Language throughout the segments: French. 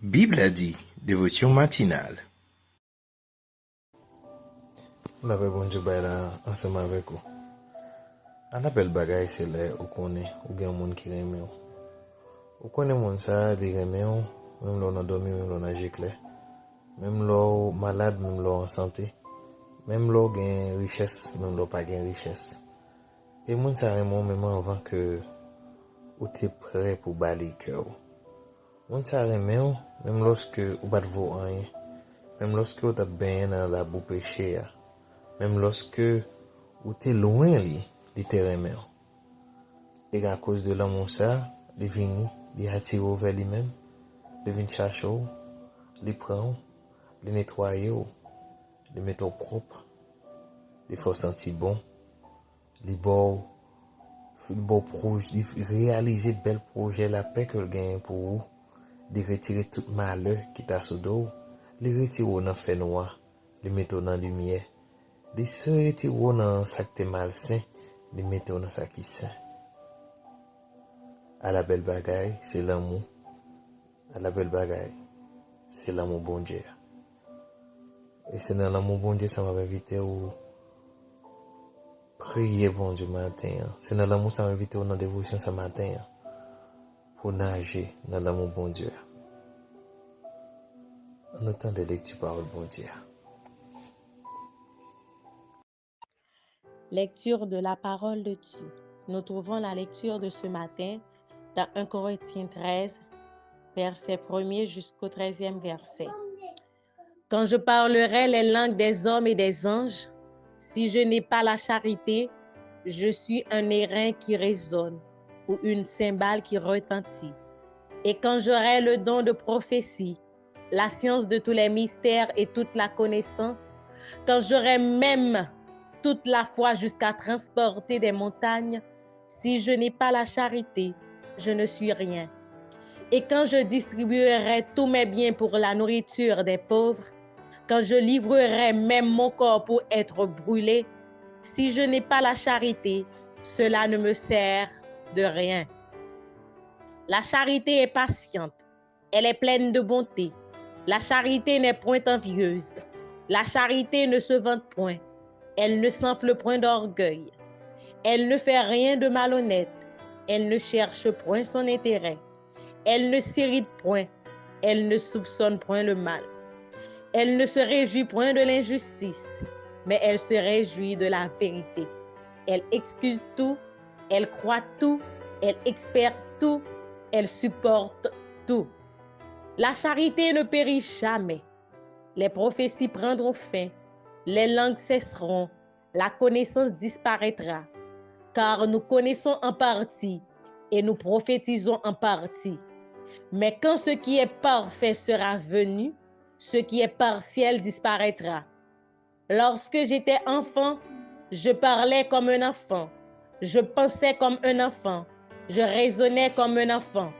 Bible a dit, dévotion matinale. La paix bon Dieu là ensemble avec vous. Un appel bagay c'est là ou connaît ou gen moun qui reme ou. Ou connaît moun ça di reme ou, même l'on a dormi, même l'on a giclé. Même l'on malade, même l'on en santé. Même l'on gen richesse, même l'on pas gen richesse. Et moun ça reme ou même avant que ou t'es prêt pour balayer cœur. Moun ça reme ou même lorsque ou pas de vaut rien. Même lorsque ou t'a bien dans la boue péché. Même lorsque ou t'es loin li te remet. Et à cause de l'amour ça, li vini, li attire vers lui-même, li vini chercher, li prend, li nettoyer, li mettre au propre, li faut sentir bon, li beau projet, li réaliser bel projet la paix que le gagne pour vous, li retirer tout malheur qui t'a sous dos, li retirer dans fait noir, li mettre dans lumière. Li se retiro dans sac te malsain, li mette dans sac qui sain. À la belle bagaille, c'est l'amour. À la belle bagaille, c'est l'amour bon Dieu. Et c'est dans l'amour bon Dieu ça m'a invité à prier bon Dieu matin. C'est dans l'amour ça m'a invité à dans dévotion ce matin pour nager dans l'amour bon Dieu. En autant de lecture parole bon Dieu. Lecture de la parole de Dieu. Nous trouvons la lecture de ce matin dans 1 Corinthiens 13, verset 1er jusqu'au 13e verset. Quand je parlerai les langues des hommes et des anges, si je n'ai pas la charité, je suis un airain qui résonne ou une cymbale qui retentit. Et quand j'aurai le don de prophétie, la science de tous les mystères et toute la connaissance, quand j'aurai même toute la foi jusqu'à transporter des montagnes, si je n'ai pas la charité, je ne suis rien. Et quand je distribuerai tous mes biens pour la nourriture des pauvres, quand je livrerai même mon corps pour être brûlé, si je n'ai pas la charité, cela ne me sert de rien. La charité est patiente, elle est pleine de bonté. La charité n'est point envieuse. La charité ne se vante point. Elle ne s'enfle point d'orgueil. Elle ne fait rien de malhonnête. Elle ne cherche point son intérêt. Elle ne s'irrite point. Elle ne soupçonne point le mal. Elle ne se réjouit point de l'injustice, mais elle se réjouit de la vérité. Elle excuse tout. Elle croit tout. Elle espère tout. Elle supporte tout. La charité ne périt jamais. Les prophéties prendront fin. Les langues cesseront, la connaissance disparaîtra, car nous connaissons en partie et nous prophétisons en partie. Mais quand ce qui est parfait sera venu, ce qui est partiel disparaîtra. Lorsque j'étais enfant, je parlais comme un enfant, je pensais comme un enfant, je raisonnais comme un enfant.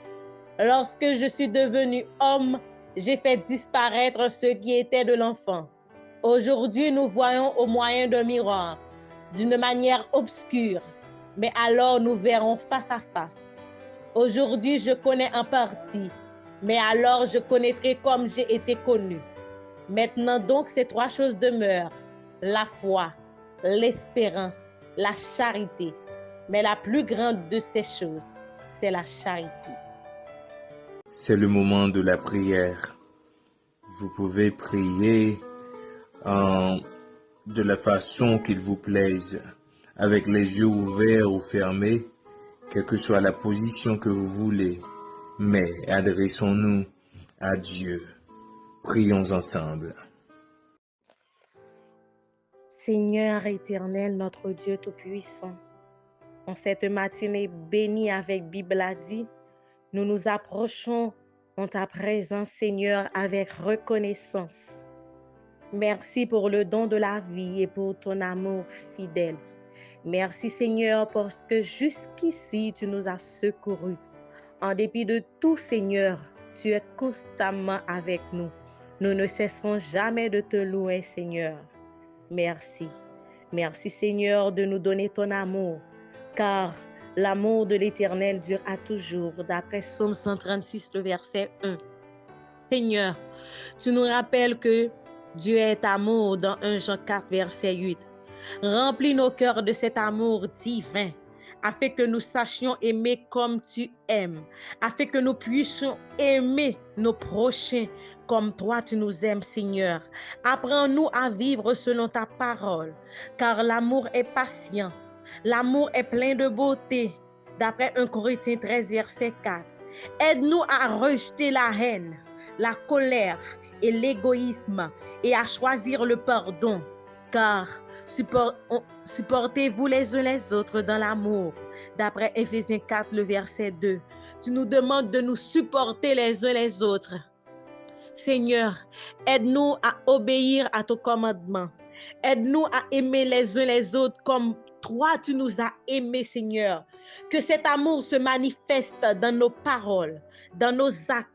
Lorsque je suis devenu homme, j'ai fait disparaître ce qui était de l'enfant. Aujourd'hui, nous voyons au moyen d'un miroir, d'une manière obscure, mais alors nous verrons face à face. Aujourd'hui, je connais en partie, mais alors je connaîtrai comme j'ai été connu. Maintenant donc, ces trois choses demeurent, la foi, l'espérance, la charité. Mais la plus grande de ces choses, c'est la charité. C'est le moment de la prière. Vous pouvez prier de la façon qu'il vous plaise, avec les yeux ouverts ou fermés, quelle que soit la position que vous voulez. Mais adressons-nous à Dieu. Prions ensemble. Seigneur éternel, notre Dieu Tout-Puissant, en cette matinée bénie avec Bible a dit, nous nous approchons en ta présence, Seigneur, avec reconnaissance. Merci pour le don de la vie et pour ton amour fidèle. Merci, Seigneur, parce que jusqu'ici, tu nous as secourus. En dépit de tout, Seigneur, tu es constamment avec nous. Nous ne cesserons jamais de te louer, Seigneur. Merci. Merci, Seigneur, de nous donner ton amour, car l'amour de l'Éternel dure à toujours, d'après Psaume 136, le verset 1. Seigneur, tu nous rappelles que Dieu est amour dans 1 Jean 4, verset 8. Remplis nos cœurs de cet amour divin, afin que nous sachions aimer comme tu aimes, afin que nous puissions aimer nos prochains comme toi tu nous aimes, Seigneur. Apprends-nous à vivre selon ta parole, car l'amour est patient, l'amour est plein de beauté, d'après 1 Corinthiens 13, verset 4. Aide-nous à rejeter la haine, la colère et l'égoïsme et à choisir le pardon, car supportez-vous les uns les autres dans l'amour. D'après Éphésiens 4, le verset 2, tu nous demandes de nous supporter les uns les autres. Seigneur, aide-nous à obéir à ton commandement. Aide-nous à aimer les uns les autres comme toi tu nous as aimés, Seigneur. Que cet amour se manifeste dans nos paroles, dans nos actes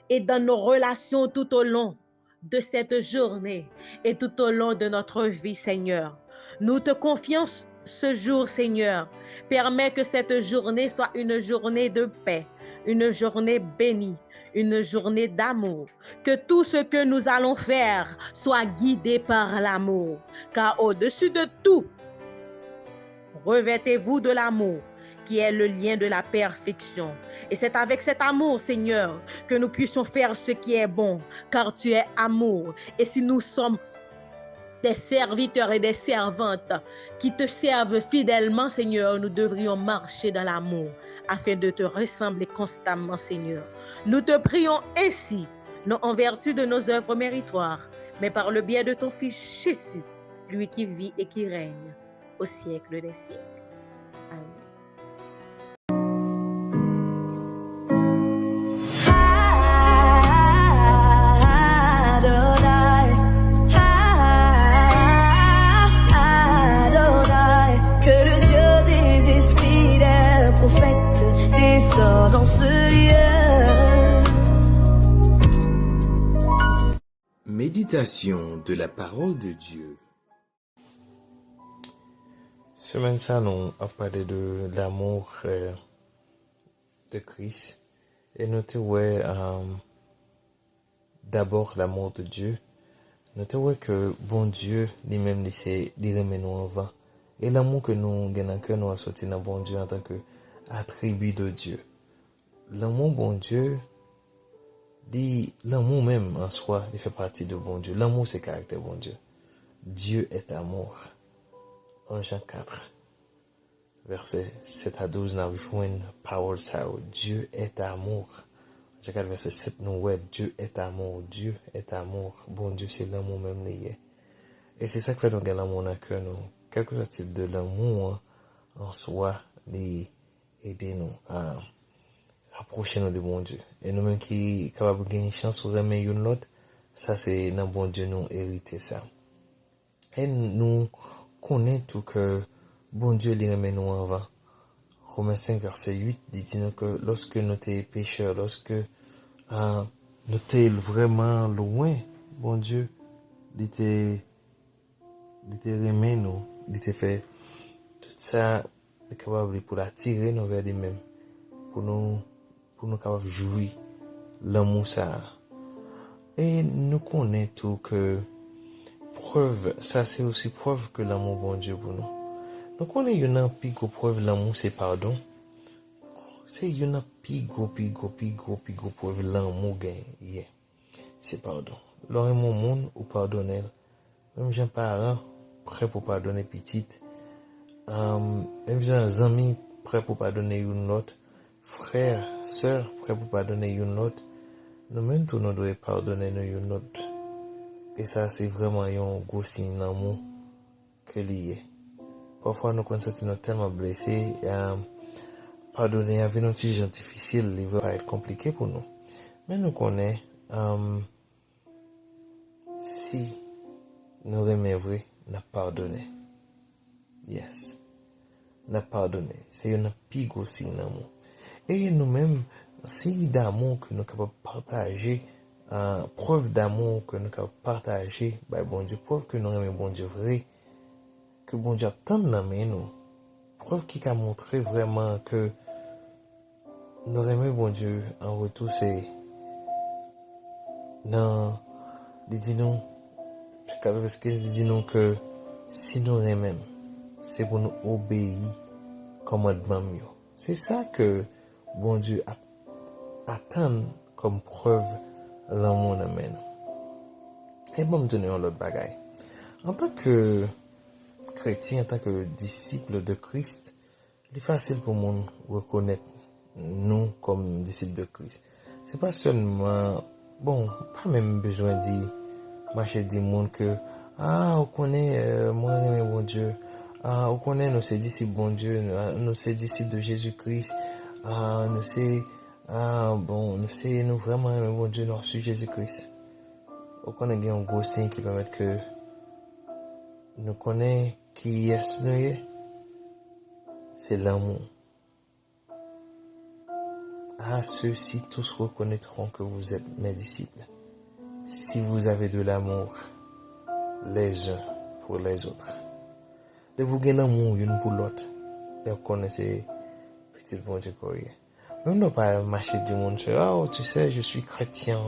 et dans nos relations tout au long de cette journée et tout au long de notre vie, Seigneur. Nous te confions ce jour, Seigneur. Permets que cette journée soit une journée de paix, une journée bénie, une journée d'amour. Que tout ce que nous allons faire soit guidé par l'amour. Car au-dessus de tout, revêtez-vous de l'amour, qui est le lien de la perfection. Et c'est avec cet amour, Seigneur, que nous puissions faire ce qui est bon, car tu es amour. Et si nous sommes des serviteurs et des servantes qui te servent fidèlement, Seigneur, nous devrions marcher dans l'amour afin de te ressembler constamment, Seigneur. Nous te prions ainsi, non en vertu de nos œuvres méritoires, mais par le biais de ton Fils Jésus, lui qui vit et qui règne au siècle des siècles. Amen. Dans ce lieu. Méditation de la parole de Dieu. Semaine ça, nous a parlé de l'amour de Christ. Et nous avons d'abord l'amour de Dieu. Nous avons que bon Dieu lui-même lui remet nous en vain. Et l'amour que nous gagnons que nous a sorti dans bon Dieu en tant que attribut de Dieu. L'amour bon Dieu, l'amour même en soi, il fait partie de bon Dieu. L'amour, c'est caractère bon Dieu. Dieu est amour. En Jean 4, verset 7 à 12, nous avons parole ça. Dieu est amour. Jean 4, verset 7, nous voyons Dieu est amour. Dieu est amour. Bon Dieu, c'est l'amour même lié. Et c'est ça qui fait nous gagner l'amour dans le cœur. Quel que soit le type de l'amour en soi, aider nous à rapprocher nous de bon Dieu. Et nous-mêmes qui sommes capables de gagner une chance ou remettre une autre, ça c'est dans bon Dieu nous hériter ça. Et nous connaissons tout que bon Dieu les remet nous en vain. Romains 5 verset 8 dit-nous que lorsque nous sommes pécheurs, lorsque nous sommes vraiment loin, bon Dieu, il était remet nous, il était fait tout ça est capable pour attirer nous vers lui-même, pour nous capables de jouir l'amour ça. Et nous connaissons tout que preuve, ça c'est aussi preuve que l'amour bon Dieu pour nous. Nous connaissons une plus grosse preuve l'amour c'est pardon. C'est une plus grosse preuve l'amour gagne. C'est pardon. L'on aime mon monde ou pardonner. Même j'ai un parent prêt pour pardonner petite. Même j'ai un ami prêt pour pardonner une autre. Frère, sœur, prêt pour pardonner une autre. Nous-mêmes, tous nous devons pardonner une autre. Et ça, c'est vraiment un gros signe d'amour que lié. Parfois, nous constatons tellement blessés. Pardonner avec une chose difficile, il va être compliqué pour nous. Mais nous connaissons, si nous remettons vrai, nous pardonner. Yes. Nous pardonner. C'est un plus gros signe d'amour. Et nous-mêmes, signe d'amour que nous sommes capables de partager, preuve d'amour que nous sommes capables de partager, bon Dieu, preuve que nous aimons bon Dieu vrai, que bon Dieu attend dans nous, preuve qui a montré vraiment que nous aimons bon Dieu en retour, c'est Non, il dit nous, 14-15, il dit nous que si nous aimons, c'est pour nous obéir commandement mieux. C'est ça que bon Dieu attend comme preuve l'amour amène. Et bon, me donner un autre bagaille. En tant que chrétien, en tant que disciple de Christ, il est facile pour nous reconnaître nous comme disciples de Christ. C'est pas seulement, bon, pas même besoin de marcher du monde que, on connaît, moi, mon Dieu, on connaît nous ces disciples, bon Dieu, nous ces disciples de Jésus-Christ, nous c'est, bon, nous c'est, nous vraiment, bon Dieu, nous sur Jésus-Christ. On connaît un gros signe qui permet que nous connaissons qui est nous, c'est l'amour. Ceux-ci tous reconnaîtront que vous êtes mes disciples, si vous avez de l'amour les uns pour les autres. De vous gagner l'amour l'une pour l'autre, et vous connaissez petit bon Dieu courrier. Même ne pas marcher du monde, tu sais, je suis chrétien,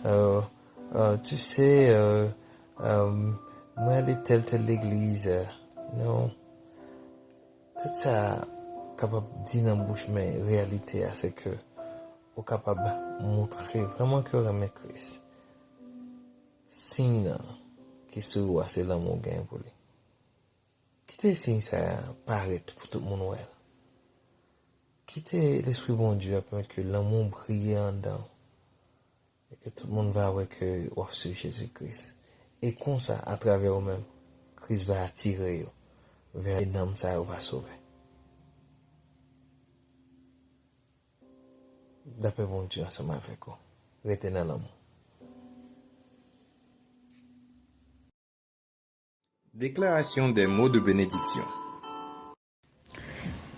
tu sais, moi de telle église, non, tout ça capable de dire dans la bouche, mais réalité c'est que vous êtes capable de montrer vraiment que vous aimez Christ. Signe qui se voit, c'est l'amour gain pour lui. Quittez signe ça paraître pour tout le monde. Quittez l'esprit bon Dieu à permettre que l'amour brille en dedans. Et que tout le monde va voir que vous sur Jésus-Christ. Et comme ça, à travers vous-même, Christ va attirer vers les hommes, ça va sauver. D'après bon Dieu, ensemble avec vous. Retenez l'amour. Déclaration des mots de bénédiction.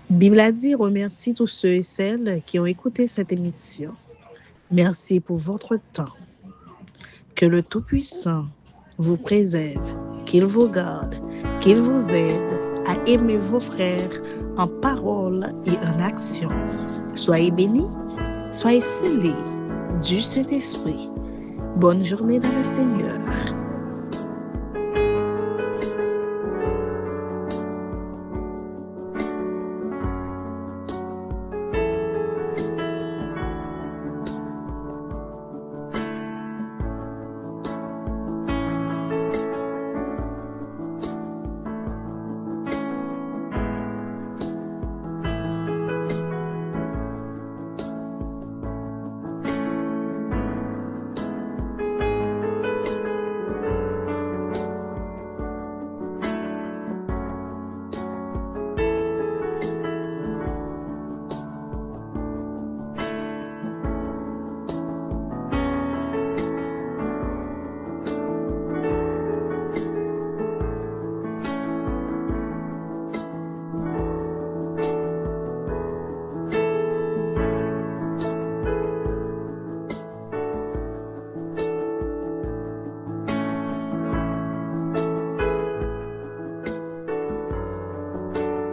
Bible a dit remercie tous ceux et celles qui ont écouté cette émission. Merci pour votre temps. Que le Tout-Puissant vous préserve, qu'il vous garde, qu'il vous aide à aimer vos frères en parole et en action. Soyez bénis, soyez scellés du Saint-Esprit. Bonne journée dans le Seigneur.